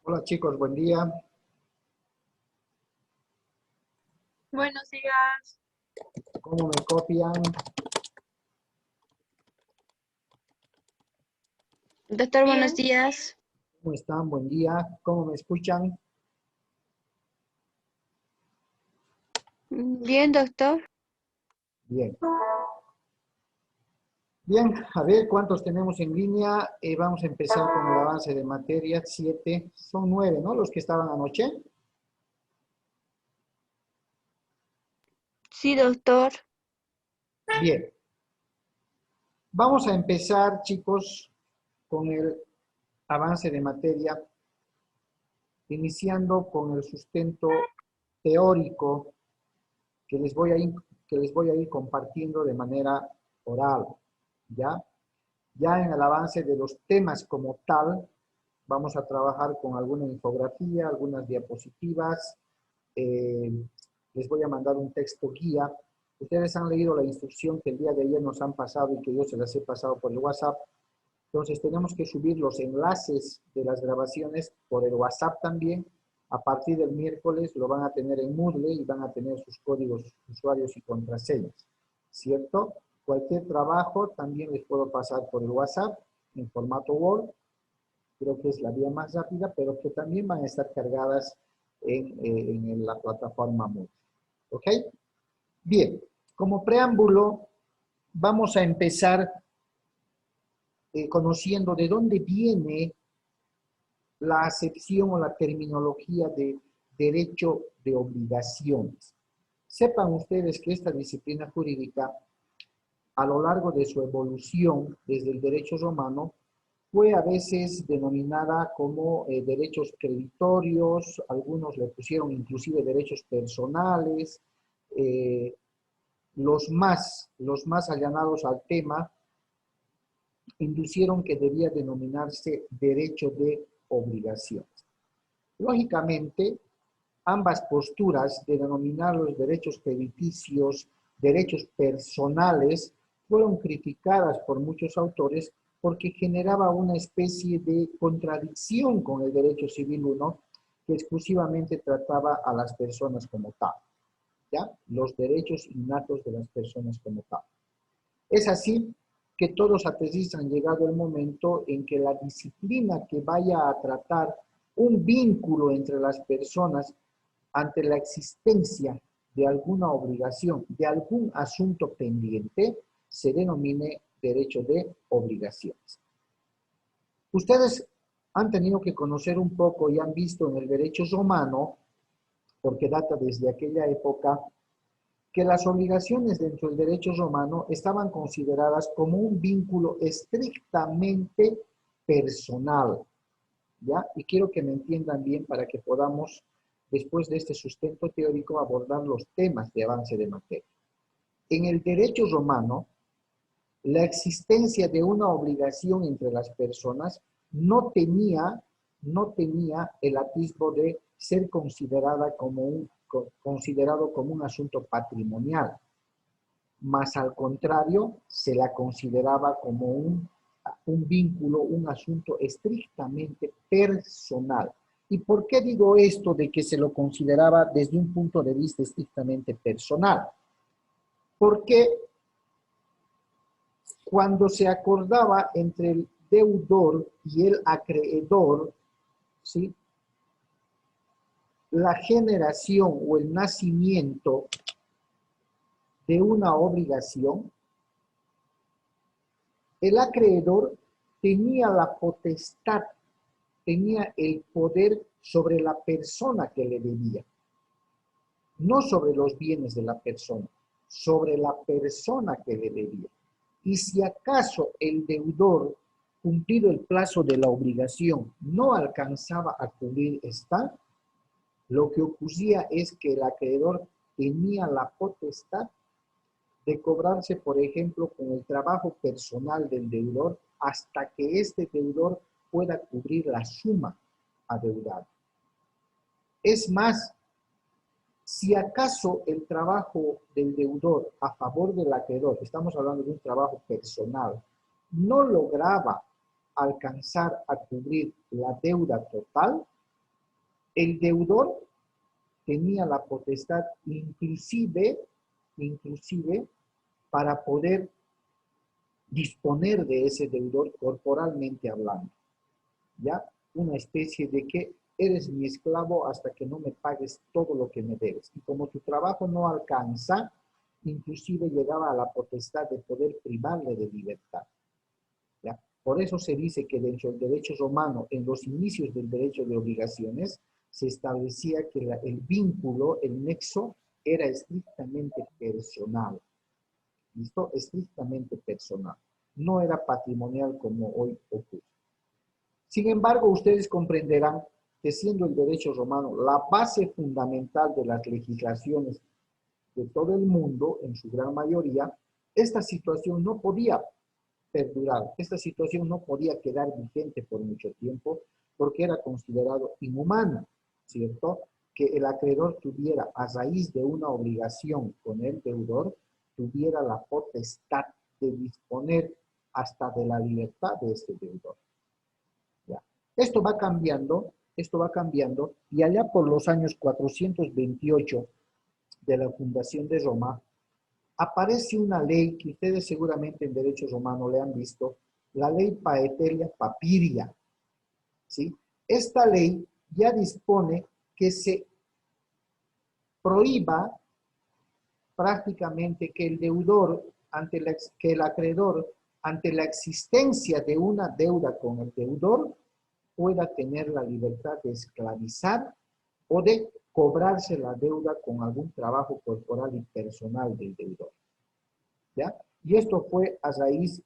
Hola chicos, buen día. Buenos días, ¿Cómo me copian? Doctor, buenos bien, días. ¿Cómo están? Buen día. ¿Cómo me escuchan? Bien, doctor. Bien. Bien, a ver cuántos tenemos en línea. Vamos a empezar con el avance de materia. 7, son 9, ¿no? Los que estaban anoche. Sí, doctor. Bien. Vamos a empezar, chicos, con el avance de materia, iniciando con el sustento teórico que les voy a ir compartiendo de manera oral, ¿ya? Ya en el avance de los temas como tal, vamos a trabajar con alguna infografía, algunas diapositivas. eh, Les voy a mandar un texto guía. Ustedes han leído la instrucción que el día de ayer nos han pasado y que yo se las he pasado por el WhatsApp. Entonces tenemos que subir los enlaces de las grabaciones por el WhatsApp también. A partir del miércoles lo van a tener en Moodle y van a tener sus códigos usuarios y contraseñas, ¿cierto? Cualquier trabajo también les puedo pasar por el WhatsApp en formato Word. Creo que es la vía más rápida, pero que también van a estar cargadas en la plataforma Moodle. ¿Ok? Bien, como preámbulo, vamos a empezar conociendo de dónde viene la acepción o la terminología de derecho de obligaciones. Sepan ustedes que esta disciplina jurídica, a lo largo de su evolución desde el derecho romano, fue a veces denominada como derechos creditorios, algunos le pusieron inclusive derechos personales. eh, los más allanados al tema inducieron que debía denominarse derecho de obligaciones. Lógicamente, ambas posturas de denominar los derechos crediticios derechos personales fueron criticadas por muchos autores porque generaba una especie de contradicción con el derecho civil uno que exclusivamente trataba a las personas como tal, ¿ya? Los derechos innatos de las personas como tal. Es así que todos aterrizan llegado el momento en que la disciplina que vaya a tratar un vínculo entre las personas ante la existencia de alguna obligación, de algún asunto pendiente, se denomine derecho de obligaciones. Ustedes han tenido que conocer un poco y han visto en el derecho romano, porque data desde aquella época, que las obligaciones dentro del derecho romano estaban consideradas como un vínculo estrictamente personal, ¿ya? Y quiero que me entiendan bien para que podamos, después de este sustento teórico, abordar los temas de avance de materia. En el derecho romano, la existencia de una obligación entre las personas no tenía el atisbo de ser considerado como un asunto patrimonial, más al contrario, se la consideraba como un vínculo, un asunto estrictamente personal. ¿Y por qué digo esto de que se lo consideraba desde un punto de vista estrictamente personal? Porque cuando se acordaba entre el deudor y el acreedor, ¿sí?, la generación o el nacimiento de una obligación, el acreedor tenía la potestad, tenía el poder sobre la persona que le debía, no sobre los bienes de la persona, sobre la persona que le debía. Y si acaso el deudor, cumplido el plazo de la obligación, no alcanzaba a cubrir esta, lo que ocurría es que el acreedor tenía la potestad de cobrarse, por ejemplo, con el trabajo personal del deudor hasta que este deudor pueda cubrir la suma adeudada. Es más, si acaso el trabajo del deudor a favor del acreedor, estamos hablando de un trabajo personal, no lograba alcanzar a cubrir la deuda total, El deudor tenía la potestad inclusive para poder disponer de ese deudor corporalmente hablando, ¿ya? Una especie de que eres mi esclavo hasta que no me pagues todo lo que me debes. Y como tu trabajo no alcanza, inclusive llegaba a la potestad de poder privarle de libertad, ¿ya? Por eso se dice que dentro del derecho romano, en los inicios del derecho de obligaciones, se establecía que el vínculo, el nexo, era estrictamente personal. ¿Listo? Estrictamente personal. No era patrimonial como hoy ocurre. Sin embargo, ustedes comprenderán que siendo el derecho romano la base fundamental de las legislaciones de todo el mundo, en su gran mayoría, esta situación no podía perdurar, esta situación no podía quedar vigente por mucho tiempo porque era considerado inhumano, ¿cierto? Que el acreedor tuviera, a raíz de una obligación con el deudor, tuviera la potestad de disponer hasta de la libertad de este deudor. ¿Ya? Esto va cambiando, y allá por los años 428 de la fundación de Roma, aparece una ley que ustedes seguramente en derecho romano le han visto, la ley Paetelia Papiria, ¿sí? Esta ley ya dispone que se prohíba prácticamente que el deudor, que el acreedor, ante la existencia de una deuda con el deudor, pueda tener la libertad de esclavizar o de cobrarse la deuda con algún trabajo corporal y personal del deudor, ¿ya? Y esto fue a raíz,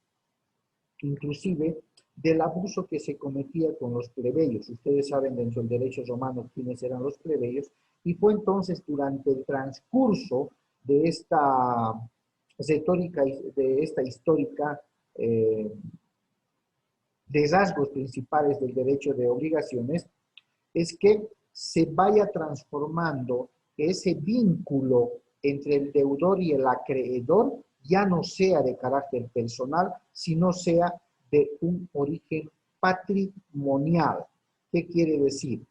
inclusive, del abuso que se cometía con los plebeyos. Ustedes saben dentro del derecho romano quiénes eran los plebeyos, y fue entonces durante el transcurso de esta retórica, de esta histórica de rasgos principales del derecho de obligaciones, es que se vaya transformando ese vínculo entre el deudor y el acreedor ya no sea de carácter personal, sino sea de un origen patrimonial. ¿Qué quiere decir?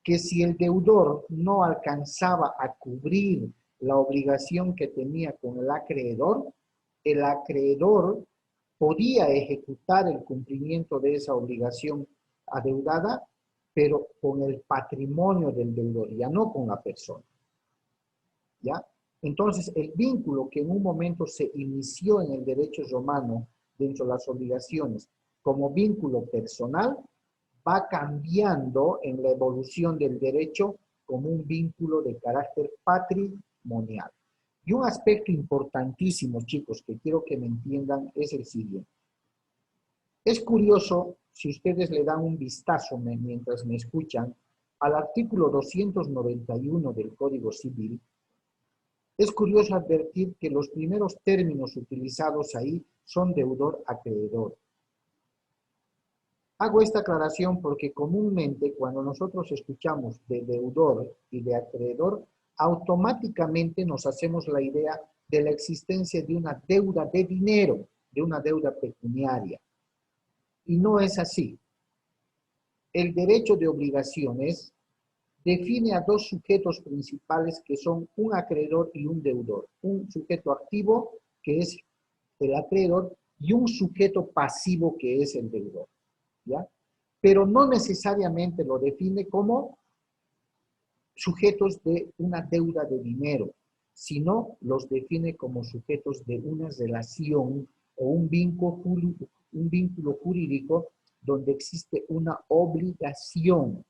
Que si el deudor no alcanzaba a cubrir la obligación que tenía con el acreedor podía ejecutar el cumplimiento de esa obligación adeudada, pero con el patrimonio del deudor, ya no con la persona. ¿Ya? Entonces, el vínculo que en un momento se inició en el derecho romano dentro de las obligaciones como vínculo personal, va cambiando en la evolución del derecho como un vínculo de carácter patrimonial. Y un aspecto importantísimo, chicos, que quiero que me entiendan es el siguiente. Es curioso, si ustedes le dan un vistazo mientras me escuchan, al artículo 291 del Código Civil, es curioso advertir que los primeros términos utilizados ahí son deudor-acreedor. Hago esta aclaración porque comúnmente cuando nosotros escuchamos de deudor y de acreedor, automáticamente nos hacemos la idea de la existencia de una deuda de dinero, de una deuda pecuniaria. Y no es así. El derecho de obligaciones define a dos sujetos principales que son un acreedor y un deudor. Un sujeto activo, que es el acreedor, y un sujeto pasivo, que es el deudor, ¿ya? Pero no necesariamente lo define como sujetos de una deuda de dinero, sino los define como sujetos de una relación o un vínculo jurídico donde existe una obligación.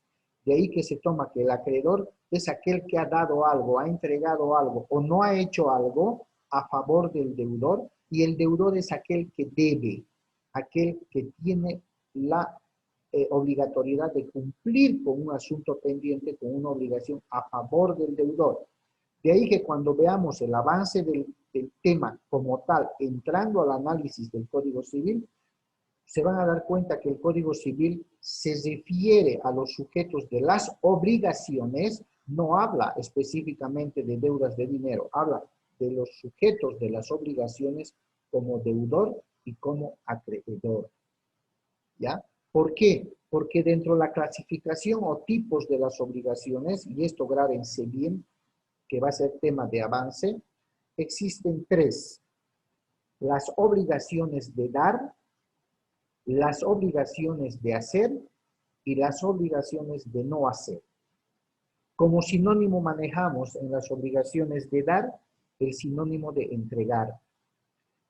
De ahí que se toma que el acreedor es aquel que ha dado algo, ha entregado algo o no ha hecho algo a favor del deudor, y el deudor es aquel que debe, aquel que tiene la obligatoriedad de cumplir con un asunto pendiente, con una obligación a favor del deudor. De ahí que cuando veamos el avance del tema como tal, entrando al análisis del Código Civil, se van a dar cuenta que el Código Civil se refiere a los sujetos de las obligaciones, no habla específicamente de deudas de dinero, habla de los sujetos de las obligaciones como deudor y como acreedor. ¿Ya? ¿Por qué? Porque dentro de la clasificación o tipos de las obligaciones, y esto grábense bien, que va a ser tema de avance, existen tres: las obligaciones de dar, las obligaciones de hacer y las obligaciones de no hacer. Como sinónimo manejamos en las obligaciones de dar el sinónimo de entregar.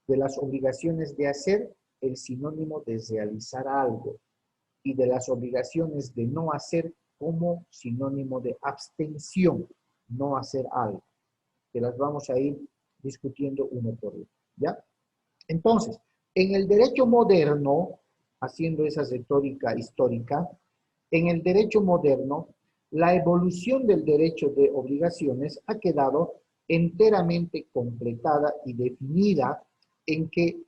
De las obligaciones de hacer el sinónimo de realizar algo. Y de las obligaciones de no hacer como sinónimo de abstención, no hacer algo. Que las vamos a ir discutiendo uno por uno, ¿ya? Entonces, en el derecho moderno, haciendo esa retórica histórica, en el derecho moderno, la evolución del derecho de obligaciones ha quedado enteramente completada y definida en que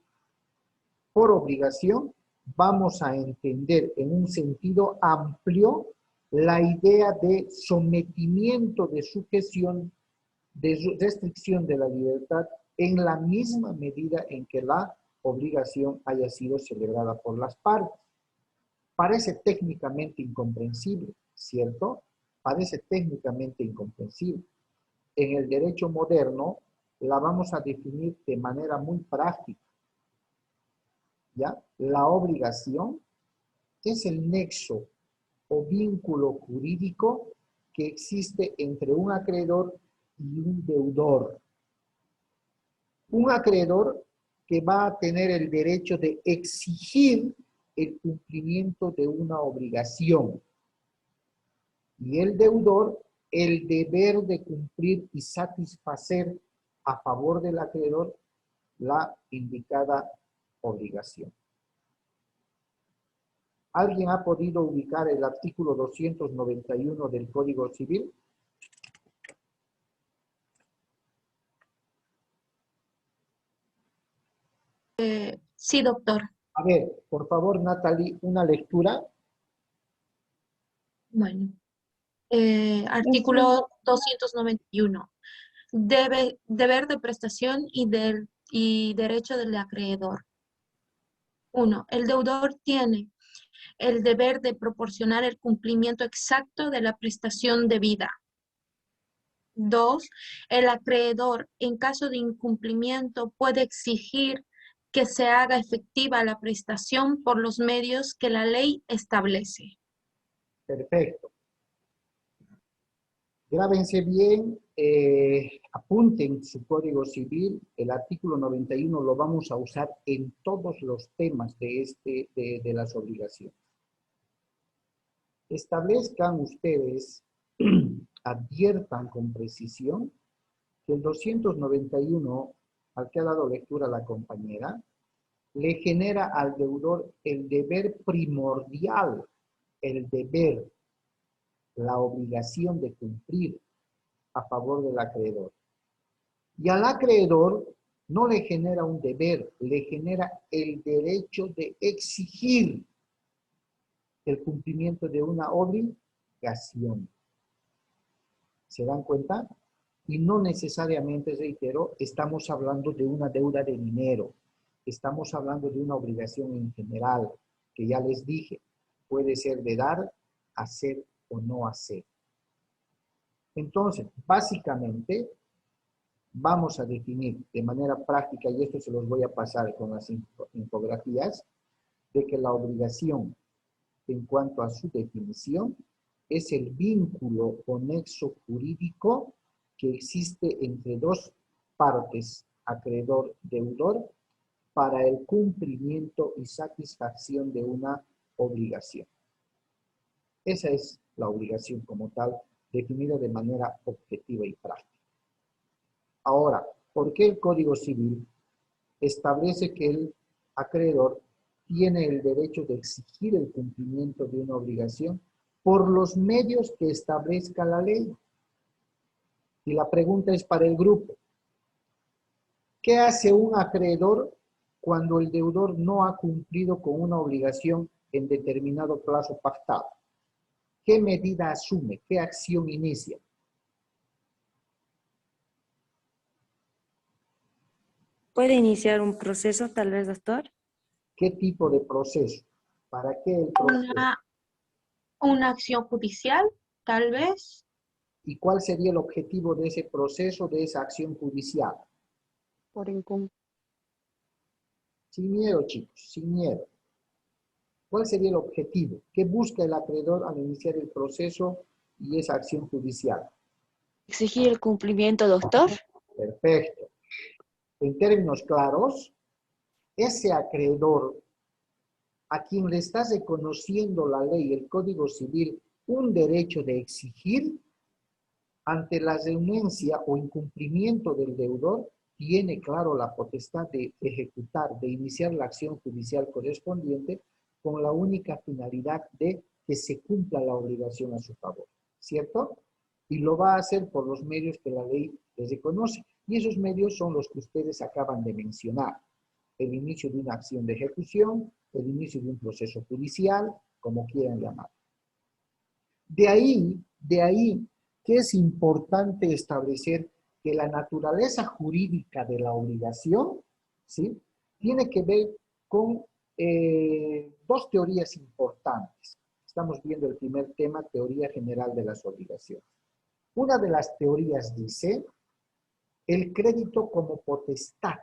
por obligación vamos a entender en un sentido amplio la idea de sometimiento, de sujeción, de restricción de la libertad en la misma medida en que la obligación haya sido celebrada por las partes. Parece técnicamente incomprensible, ¿cierto? Parece técnicamente incomprensible. En el derecho moderno la vamos a definir de manera muy práctica, ¿ya? La obligación es el nexo o vínculo jurídico que existe entre un acreedor y un deudor. Un acreedor que va a tener el derecho de exigir el cumplimiento de una obligación. Y el deudor, el deber de cumplir y satisfacer a favor del acreedor la indicada obligación. ¿Alguien ha podido ubicar el artículo 291 del Código Civil? Sí, doctor. A ver, por favor, Natalie, una lectura. Bueno, artículo 291. Deber de prestación y derecho del acreedor. 1. El deudor tiene el deber de proporcionar el cumplimiento exacto de la prestación debida. 2. El acreedor, en caso de incumplimiento, puede exigir que se haga efectiva la prestación por los medios que la ley establece. Perfecto. Grábense bien, apunten su Código Civil, el artículo 91 lo vamos a usar en todos los temas de las obligaciones. Establezcan ustedes, adviertan con precisión que el 291, al que ha dado lectura la compañera, le genera al deudor el deber primordial, el deber, la obligación de cumplir a favor del acreedor. Y al acreedor no le genera un deber, le genera el derecho de exigir el cumplimiento de una obligación. ¿Se dan cuenta? Y no necesariamente, reitero, estamos hablando de una deuda de dinero. Estamos hablando de una obligación en general, que ya les dije, puede ser de dar, hacer o no hacer. Entonces, básicamente, vamos a definir de manera práctica, y esto se los voy a pasar con las infografías, de que la obligación, en cuanto a su definición, es el vínculo o nexo jurídico que existe entre dos partes, acreedor-deudor, para el cumplimiento y satisfacción de una obligación. Esa es la obligación como tal, definida de manera objetiva y práctica. Ahora, ¿por qué el Código Civil establece que el acreedor tiene el derecho de exigir el cumplimiento de una obligación por los medios que establezca la ley? Y la pregunta es para el grupo. ¿Qué hace un acreedor cuando el deudor no ha cumplido con una obligación en determinado plazo pactado? ¿Qué medida asume? ¿Qué acción inicia? ¿Puede iniciar un proceso, tal vez, doctor? ¿Qué tipo de proceso? ¿Para qué el proceso? Una acción judicial, tal vez. ¿Y cuál sería el objetivo de ese proceso, de esa acción judicial? Por incumplimiento. Sin miedo, chicos, sin miedo. ¿Cuál sería el objetivo? ¿Qué busca el acreedor al iniciar el proceso y esa acción judicial? Exigir el cumplimiento, doctor. Perfecto. En términos claros, ese acreedor a quien le está reconociendo la ley, el Código Civil, un derecho de exigir, ante la renuencia o incumplimiento del deudor, tiene claro la potestad de ejecutar, de iniciar la acción judicial correspondiente con la única finalidad de que se cumpla la obligación a su favor, ¿cierto? Y lo va a hacer por los medios que la ley les reconoce. Y esos medios son los que ustedes acaban de mencionar. El inicio de una acción de ejecución, el inicio de un proceso judicial, como quieran llamar. De ahí que es importante establecer que la naturaleza jurídica de la obligación, ¿sí?, tiene que ver con dos teorías importantes. Estamos viendo el primer tema, teoría general de las obligaciones. Una de las teorías dice, el crédito como potestad.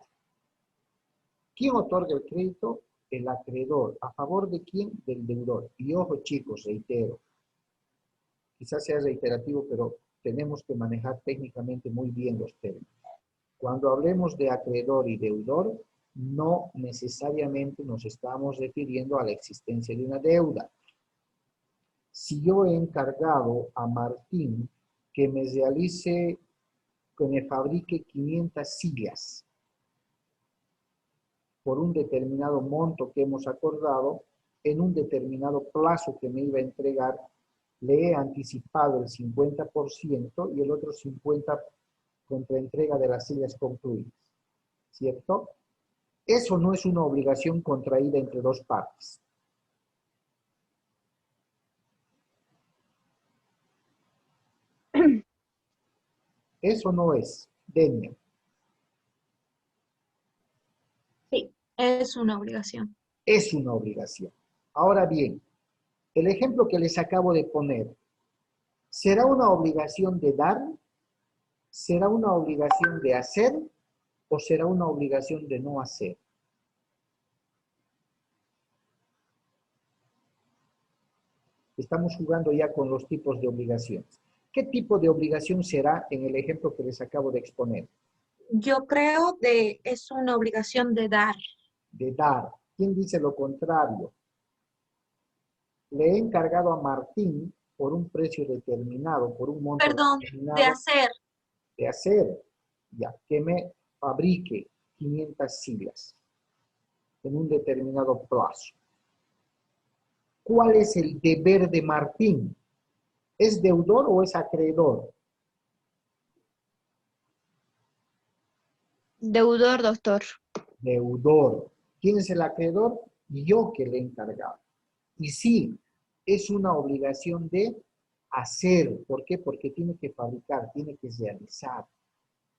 ¿Quién otorga el crédito? El acreedor. ¿A favor de quién? Del deudor. Y ojo, chicos, reitero, quizás sea reiterativo, pero tenemos que manejar técnicamente muy bien los términos. Cuando hablemos de acreedor y deudor, no necesariamente nos estamos refiriendo a la existencia de una deuda. Si yo he encargado a Martín que me realice, que me fabrique 500 sillas por un determinado monto que hemos acordado, en un determinado plazo que me iba a entregar, le he anticipado el 50% y el otro 50% contra entrega de las sillas concluidas, ¿cierto? Eso no es una obligación contraída entre dos partes. Eso no es, Denia. Sí, es una obligación. Es una obligación. Ahora bien, el ejemplo que les acabo de poner, ¿será una obligación de dar? ¿Será una obligación de hacer? ¿O será una obligación de no hacer? Estamos jugando ya con los tipos de obligaciones. ¿Qué tipo de obligación será en el ejemplo que les acabo de exponer? Yo creo que es una obligación de dar. De dar. ¿Quién dice lo contrario? Le he encargado a Martín por un precio determinado, por un monto Perdón, de determinado, hacer. de hacer, ya, que me fabrique 500 sillas en un determinado plazo. ¿Cuál es el deber de Martín? ¿Es deudor o es acreedor? Deudor, doctor. Deudor. ¿Quién es el acreedor? Yo que le he encargado. Y sí, es una obligación de hacer. ¿Por qué? Porque tiene que fabricar, tiene que realizar.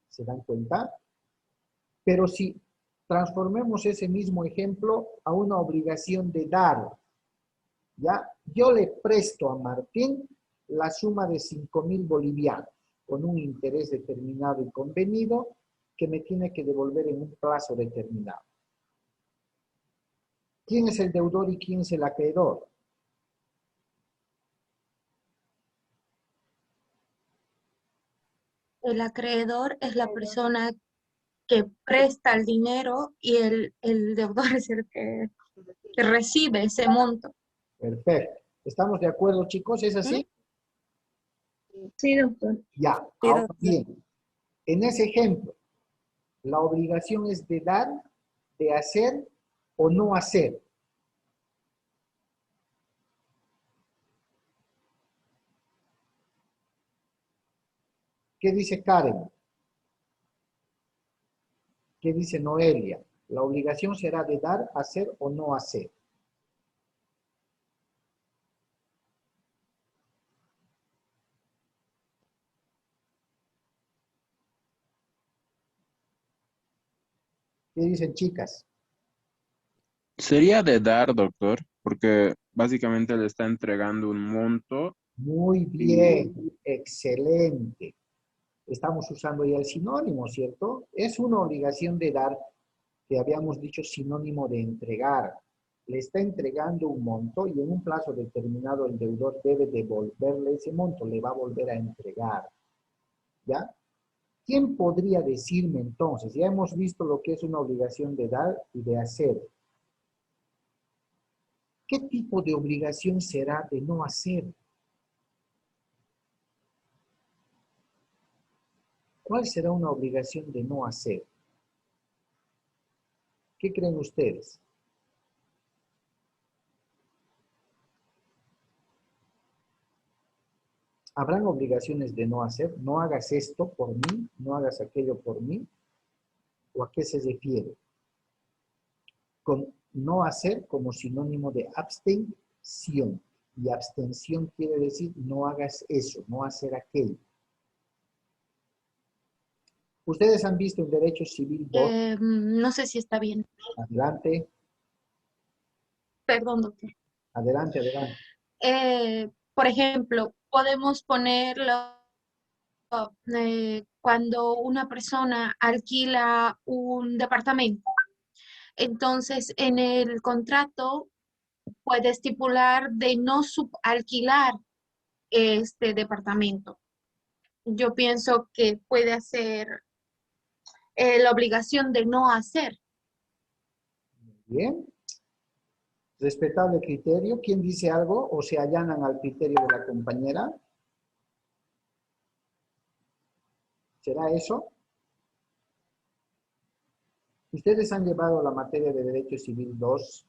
¿Se dan cuenta? Pero si transformemos ese mismo ejemplo a una obligación de dar, ¿ya? Yo le presto a Martín la suma de 5.000 bolivianos con un interés determinado y convenido que me tiene que devolver en un plazo determinado. ¿Quién es el deudor y quién es el acreedor? El acreedor es la persona que presta el dinero y el deudor es el que recibe ese monto. Perfecto. ¿Estamos de acuerdo, chicos? ¿Es así? Sí, doctor. Ya. Sí, Ahora doctor. bien, en ese ejemplo, la obligación es de dar, de hacer o no hacer. ¿Qué dice Karen? ¿Qué dice Noelia? La obligación será de dar, hacer o no hacer. ¿Qué dicen, chicas? Sería de dar, doctor. porque básicamente le está entregando un monto. Muy bien, excelente. Estamos usando ya el sinónimo, ¿cierto? Es una obligación de dar, que habíamos dicho sinónimo de entregar. Le está entregando un monto y en un plazo determinado el deudor debe devolverle ese monto, le va a volver a entregar. ¿Ya? ¿Quién podría decirme entonces? Ya hemos visto lo que es una obligación de dar y de hacer. ¿Qué tipo de obligación será de no hacer? ¿Cuál será una obligación de no hacer? ¿Qué creen ustedes? ¿Habrán obligaciones de no hacer? No hagas esto por mí, no hagas aquello por mí. ¿O a qué se refiere? Con no hacer como sinónimo de abstención. Y abstención quiere decir no hagas eso, no hacer aquello. Ustedes han visto en Derecho Civil 2, No sé si está bien. adelante, Perdón, doctor. adelante, adelante. Por ejemplo, podemos ponerlo cuando una persona alquila un departamento. Entonces, en el contrato puede estipular de no subalquilar este departamento. Yo pienso que puede hacer la obligación de no hacer. Bien. Respetable criterio. ¿Quién dice algo o se allanan al criterio de la compañera? ¿Será eso? Ustedes han llevado la materia de Derecho Civil 2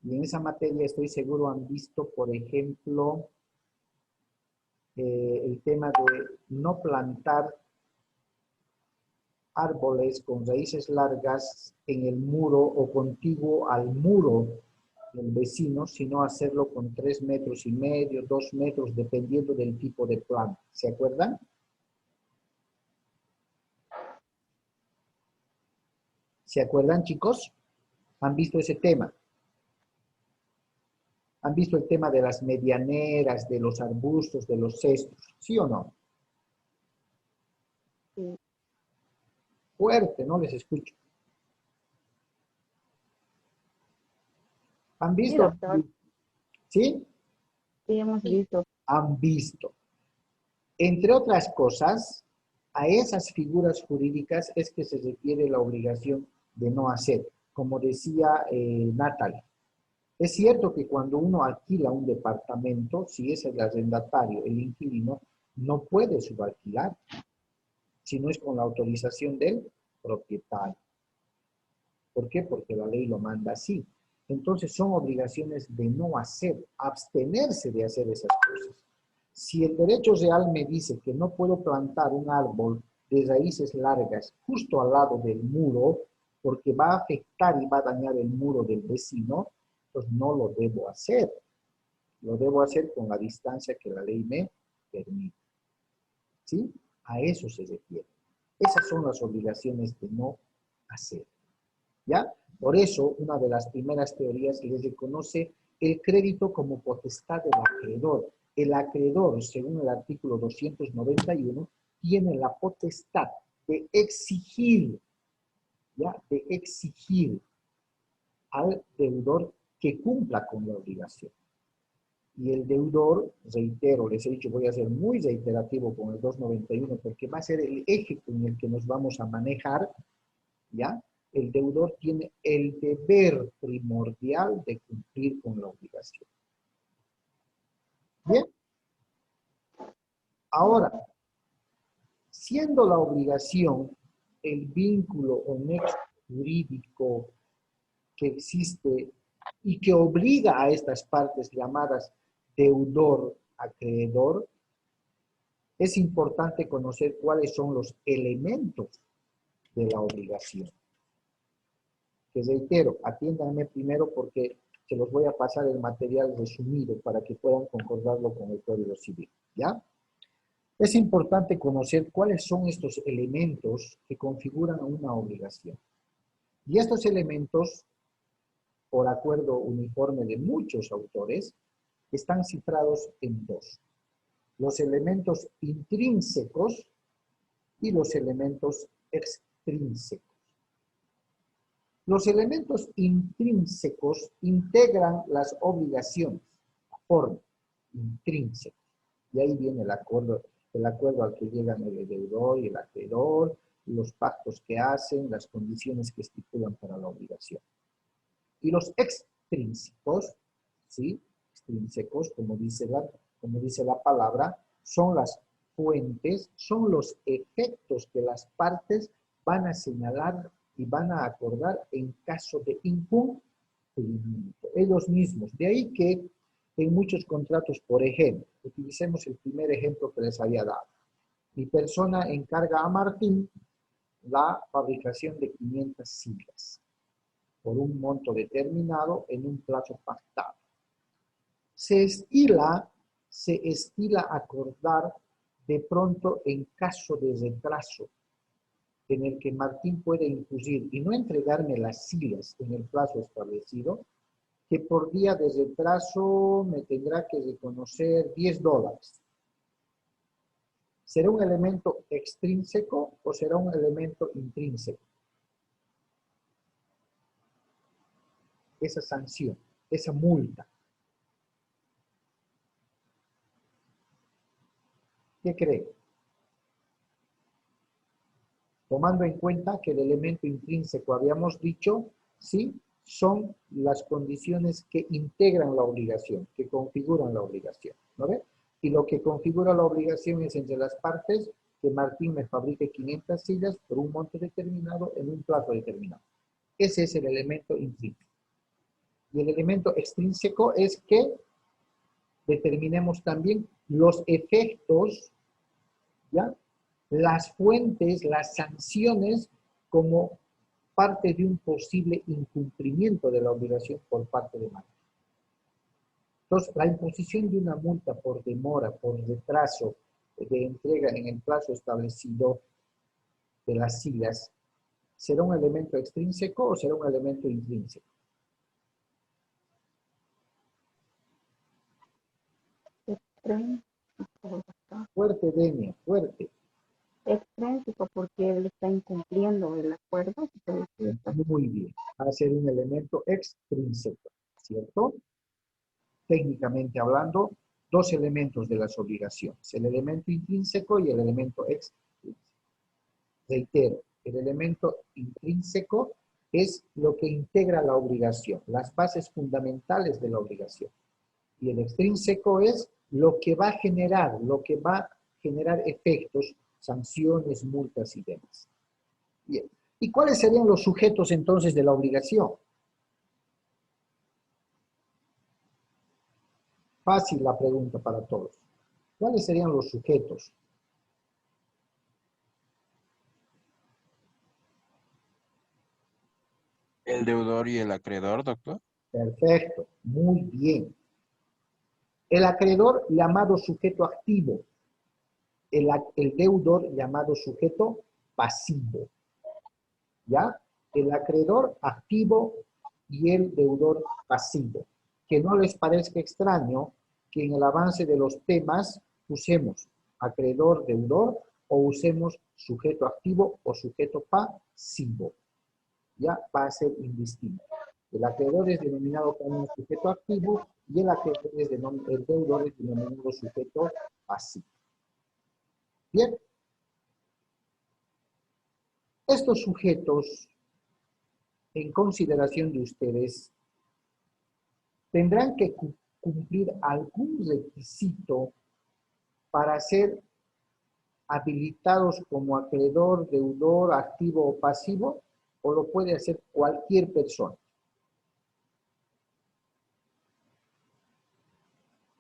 y en esa materia estoy seguro han visto, por ejemplo, el tema de no plantar árboles con raíces largas en el muro o contiguo al muro del vecino, sino hacerlo con 3,5 metros, 2 metros, dependiendo del tipo de planta. ¿Se acuerdan? ¿Se acuerdan, chicos? ¿Han visto ese tema? ¿Han visto el tema de las medianeras, de los arbustos, de los cestos? ¿Sí o no? Sí. Fuerte, no les escucho. ¿Han Sí, visto? doctor. ¿Sí? Sí, hemos Sí. visto. Han visto. Entre otras cosas, a esas figuras jurídicas es que se refiere la obligación de no hacer. Como decía Natalie, es cierto que cuando uno alquila un departamento, si es el arrendatario, el inquilino, no puede subalquilar, si no es con la autorización del propietario. ¿Por qué? Porque la ley lo manda así. Entonces son obligaciones de no hacer, abstenerse de hacer esas cosas. Si el derecho real me dice que no puedo plantar un árbol de raíces largas justo al lado del muro, porque va a afectar y va a dañar el muro del vecino, pues no lo debo hacer. Lo debo hacer con la distancia que la ley me permite. ¿Sí? A eso se refiere. Esas son las obligaciones de no hacer. ¿Ya? Por eso, una de las primeras teorías les reconoce el crédito como potestad del acreedor. El acreedor, según el artículo 291, tiene la potestad de exigir, ¿ya? De exigir al deudor que cumpla con la obligación. Y el deudor, reitero, les he dicho, voy a ser muy reiterativo con el 291 porque va a ser el eje con el que nos vamos a manejar, ¿ya? El deudor tiene el deber primordial de cumplir con la obligación. Bien. Ahora, siendo la obligación el vínculo o nexo jurídico que existe y que obliga a estas partes llamadas deudor, acreedor, es importante conocer cuáles son los elementos de la obligación. Que reitero, atiéndanme primero porque se los voy a pasar el material resumido para que puedan concordarlo con el Código Civil, ¿ya? Es importante conocer cuáles son estos elementos que configuran una obligación. Y estos elementos por acuerdo uniforme de muchos autores, están cifrados en dos: los elementos intrínsecos y los elementos extrínsecos. Los elementos intrínsecos integran las obligaciones, la forma, intrínseca. Y ahí viene el acuerdo al que llegan el deudor y el acreedor, los pactos que hacen, las condiciones que estipulan para la obligación. Y los extrínsecos, ¿sí? Extrínsecos, como dice la palabra, son las fuentes, son los efectos que las partes van a señalar y van a acordar en caso de incumplimiento. Ellos mismos. De ahí que en muchos contratos, por ejemplo, utilicemos el primer ejemplo que les había dado. Mi persona encarga a Martín la fabricación de 500 sillas por un monto determinado en un plazo pactado. Se estila acordar de pronto en caso de retraso en el que Martín puede incurrir y no entregarme las sillas en el plazo establecido, que por día de retraso me tendrá que reconocer $10. ¿Será un elemento extrínseco o será un elemento intrínseco? Esa sanción, esa multa. ¿Qué cree? Tomando en cuenta que el elemento intrínseco, habíamos dicho, sí, son las condiciones que integran la obligación, que configuran la obligación, ¿no ve? Y lo que configura la obligación es entre las partes que Martín me fabrique 500 sillas por un monto determinado en un plazo determinado. Ese es el elemento intrínseco. Y el elemento extrínseco es que determinemos también los efectos, ¿ya? Las fuentes, las sanciones como parte de un posible incumplimiento de la obligación por parte de Martín. Entonces, la imposición de una multa por demora, por retraso de entrega en el plazo establecido de las sillas, ¿será un elemento extrínseco o será un elemento intrínseco? Fuerte, Denia, fuerte. Extrínseco porque él está incumpliendo el acuerdo. Muy bien. Va a ser un elemento extrínseco, ¿cierto? Técnicamente hablando, dos elementos de las obligaciones, el elemento intrínseco y el elemento extrínseco. Reitero, el elemento intrínseco es lo que integra la obligación, las bases fundamentales de la obligación. Y el extrínseco es lo que va a generar efectos, sanciones, multas y demás. Bien. ¿Y cuáles serían los sujetos entonces de la obligación? Fácil la pregunta para todos. ¿Cuáles serían los sujetos? El deudor y el acreedor, doctor. Perfecto, muy bien. El acreedor llamado sujeto activo, el deudor llamado sujeto pasivo. ¿Ya? El acreedor activo y el deudor pasivo. Que no les parezca extraño que en el avance de los temas usemos acreedor, deudor o usemos sujeto activo o sujeto pasivo. Ya va a ser indistinto. El acreedor es denominado como un sujeto activo y el deudor es denominado sujeto pasivo. Bien. Estos sujetos, en consideración de ustedes, tendrán que cumplir algún requisito para ser habilitados como acreedor, deudor, activo o pasivo, o lo puede hacer cualquier persona.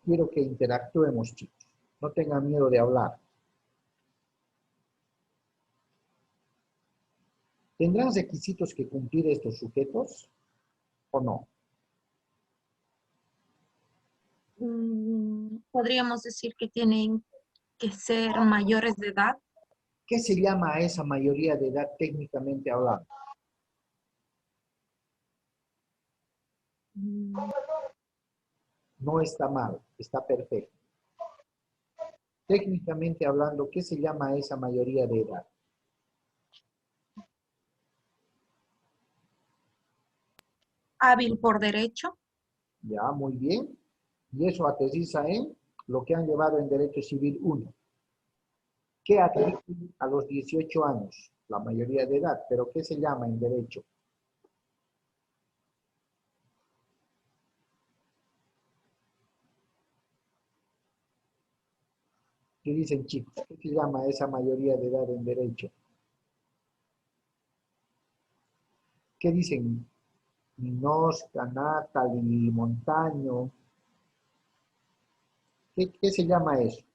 Quiero que interactuemos, chicos. No tengan miedo de hablar. ¿Tendrán requisitos que cumplir estos sujetos o no? Podríamos decir que tienen que ser mayores de edad. ¿Qué se llama a esa mayoría de edad técnicamente hablando? No está mal, está perfecto. Técnicamente hablando, ¿qué se llama esa mayoría de edad? Hábil por derecho. Ya, muy bien. Y eso aterriza en lo que han llevado en Derecho Civil 1. ¿Qué admiten a los 18 años? La mayoría de edad. ¿Pero qué se llama en Derecho? ¿Qué dicen, chicos? ¿Qué se llama esa mayoría de edad en Derecho? ¿Qué dicen? Minosca, Natalie, Montaño. ¿Qué se llama eso?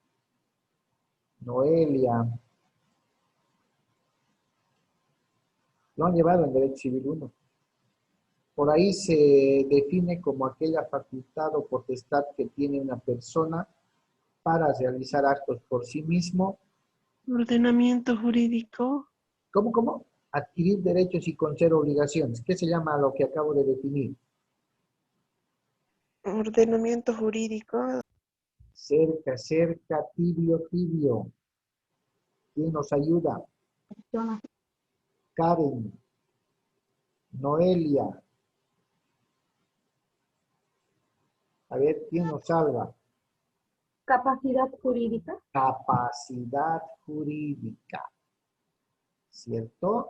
Noelia. Lo han llevado en Derecho Civil 1. Por ahí se define como aquella facultad o potestad que tiene una persona para realizar actos por sí mismo. Ordenamiento jurídico. ¿Cómo? Adquirir derechos y conceder obligaciones. ¿Qué se llama lo que acabo de definir? Ordenamiento jurídico. Cerca, tibio. ¿Quién nos ayuda? Personas. Karen, Noelia. A ver, ¿quién nos salva? Capacidad jurídica. Capacidad jurídica. ¿Cierto?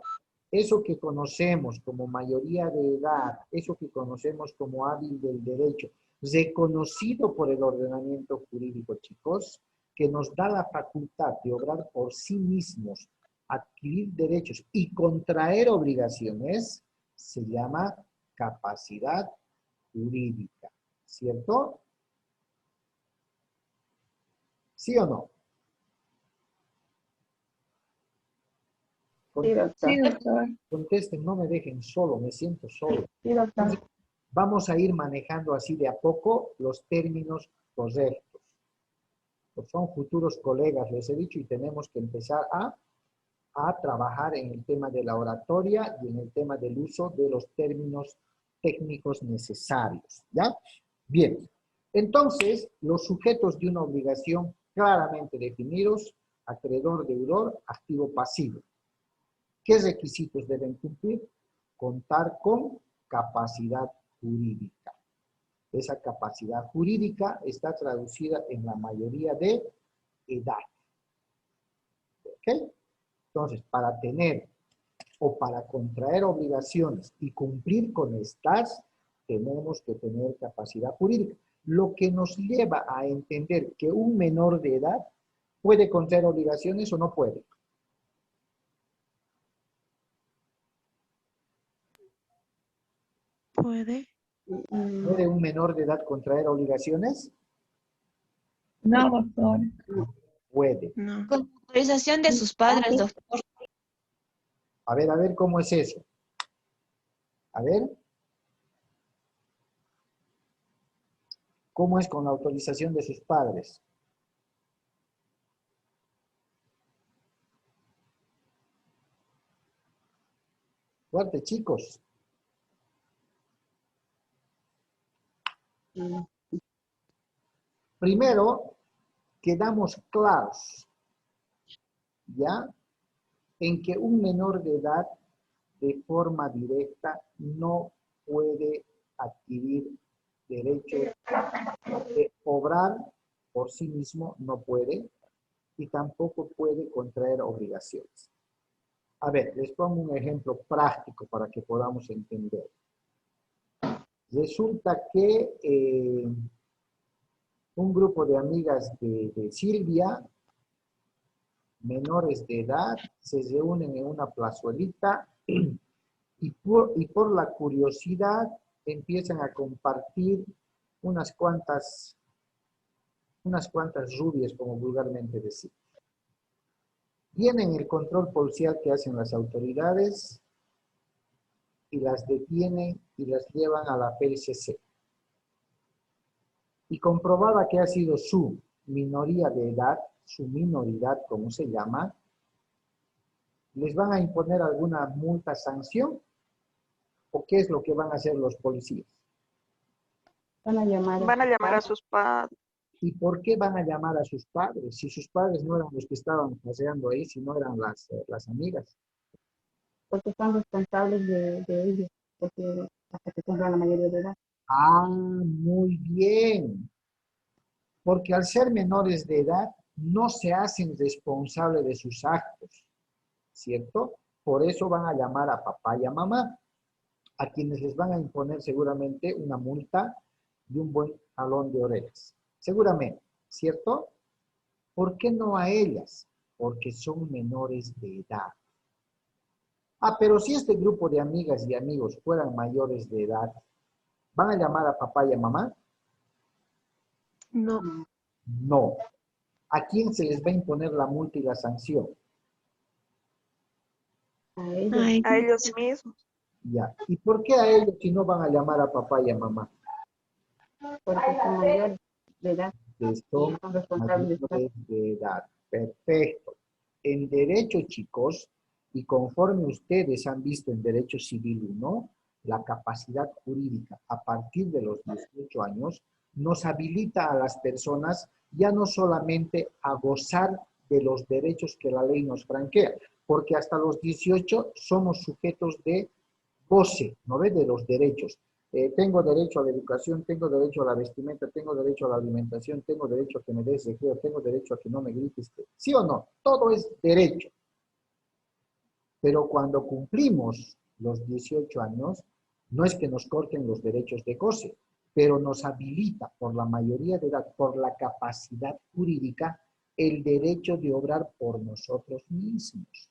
Eso que conocemos como mayoría de edad, eso que conocemos como hábil del derecho, reconocido por el ordenamiento jurídico, chicos, que nos da la facultad de obrar por sí mismos, adquirir derechos y contraer obligaciones, se llama capacidad jurídica. ¿Cierto? ¿Sí o no? Sí, doctor. Contesten, no me dejen solo, me siento solo. Sí, doctor. Entonces, vamos a ir manejando así de a poco los términos correctos. Pues son futuros colegas, les he dicho, y tenemos que empezar a trabajar en el tema de la oratoria y en el tema del uso de los términos técnicos necesarios. ¿Ya? Bien. Entonces, los sujetos de una obligación claramente definidos: acreedor, deudor, activo, pasivo. ¿Qué requisitos deben cumplir? Contar con capacidad jurídica. Esa capacidad jurídica está traducida en la mayoría de edad. ¿Ok? Entonces, para tener o para contraer obligaciones y cumplir con estas, tenemos que tener capacidad jurídica. Lo que nos lleva a entender que un menor de edad puede contraer obligaciones o no puede. Puede. ¿Puede un menor de edad contraer obligaciones? No, doctor. Puede. No. Con autorización de sus padres, doctor. A ver, ¿cómo es eso? A ver. ¿Cómo es con la autorización de sus padres? Fuerte, chicos. Primero, quedamos claros, ¿ya? En que un menor de edad, de forma directa, no puede adquirir derecho de obrar por sí mismo, no puede, y tampoco puede contraer obligaciones. A ver, les pongo un ejemplo práctico para que podamos entender. Resulta que un grupo de amigas de Silvia, menores de edad, se reúnen en una plazuelita y por la curiosidad empiezan a compartir unas cuantas rubias, como vulgarmente decimos. Tienen el control policial que hacen las autoridades y las detienen y las llevan a la PLCC. Y comprobada que ha sido su minoría de edad, su minoridad, como se llama, ¿les van a imponer alguna multa, sanción? ¿O qué es lo que van a hacer los policías? Van a llamar Van a llamar a padres, sus padres. ¿Y por qué van a llamar a sus padres? Si sus padres no eran los que estaban paseando ahí, sino eran las amigas. porque son responsables de ellos, porque hasta que cumplan la mayoría de edad. Ah, muy bien. Porque al ser menores de edad, no se hacen responsables de sus actos, ¿cierto? Por eso van a llamar a papá y a mamá, a quienes les van a imponer seguramente una multa y un buen jalón de orejas. Seguramente, ¿cierto? ¿Por qué no a ellas? Porque son menores de edad. Ah, pero si este grupo de amigas y amigos fueran mayores de edad, ¿van a llamar a papá y a mamá? No. No. ¿A quién se les va a imponer la multa y la sanción? A ellos, A ellos mismos. Ya. ¿Y por qué a ellos si no van a llamar a papá y a mamá? porque son mayores de edad Que y son son responsables de sus actos. mayores de edad. Perfecto. En derecho, chicos, y conforme ustedes han visto en Derecho Civil 1, la capacidad jurídica a partir de los 18 años nos habilita a las personas ya no solamente a gozar de los derechos que la ley nos franquea, porque hasta los 18 somos sujetos de goce, ¿no ves? De los derechos. Tengo derecho a la educación, tengo derecho a la vestimenta, tengo derecho a la alimentación, tengo derecho a que me des recreo, tengo derecho a que no me grites. ¿Sí o no? Todo es derecho. Pero cuando cumplimos los 18 años, no es que nos corten los derechos de goce, pero nos habilita por la mayoría de edad, por la capacidad jurídica, el derecho de obrar por nosotros mismos.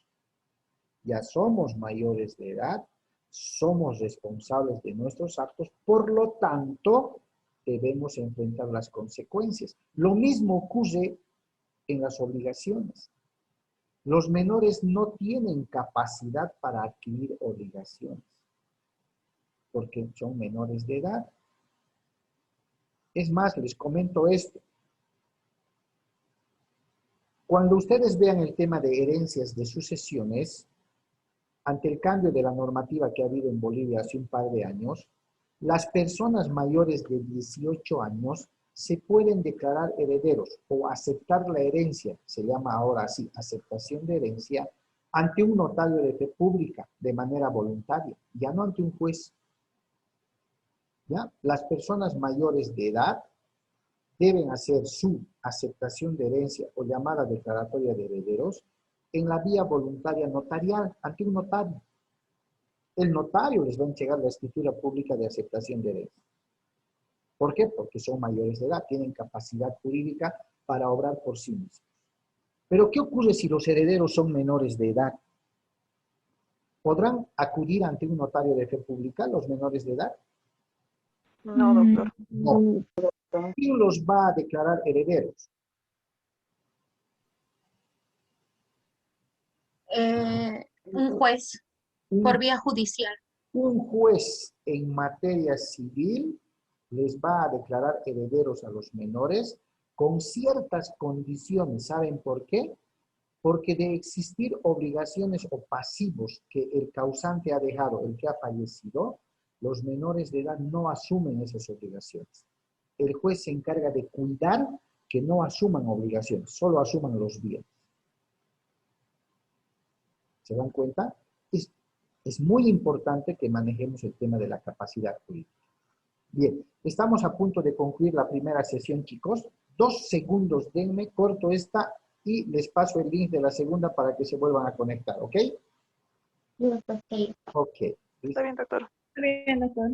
Ya somos mayores de edad, somos responsables de nuestros actos, por lo tanto, debemos enfrentar las consecuencias. Lo mismo ocurre en las obligaciones. Los menores no tienen capacidad para adquirir obligaciones, porque son menores de edad. Es más, les comento esto. Cuando ustedes vean el tema de herencias de sucesiones, ante el cambio de la normativa que ha habido en Bolivia hace un par de años, las personas mayores de 18 años se pueden declarar herederos o aceptar la herencia, se llama ahora así, aceptación de herencia, ante un notario de fe pública de manera voluntaria, ya no ante un juez. ¿Ya? Las personas mayores de edad deben hacer su aceptación de herencia o llamada declaratoria de herederos en la vía voluntaria notarial, ante un notario. El notario les va a entregar la escritura pública de aceptación de herencia. ¿Por qué? Porque son mayores de edad, tienen capacidad jurídica para obrar por sí mismos. Pero ¿qué ocurre si los herederos son menores de edad? ¿Podrán acudir ante un notario de fe pública los menores de edad? No, doctor. No. ¿Quién los va a declarar herederos? Un juez por vía judicial. Un juez en materia civil les va a declarar herederos a los menores con ciertas condiciones. ¿Saben por qué? Porque de existir obligaciones o pasivos que el causante ha dejado, el que ha fallecido, los menores de edad no asumen esas obligaciones. El juez se encarga de cuidar que no asuman obligaciones, solo asuman los bienes. ¿Se dan cuenta? Es muy importante que manejemos el tema de la capacidad jurídica. Bien, estamos a punto de concluir la primera sesión, chicos. 2 segundos, denme, corto esta y les paso el link de la segunda para que se vuelvan a conectar, ¿ok? Sí, doctor. Ok. Está bien, doctor. Está bien, doctor.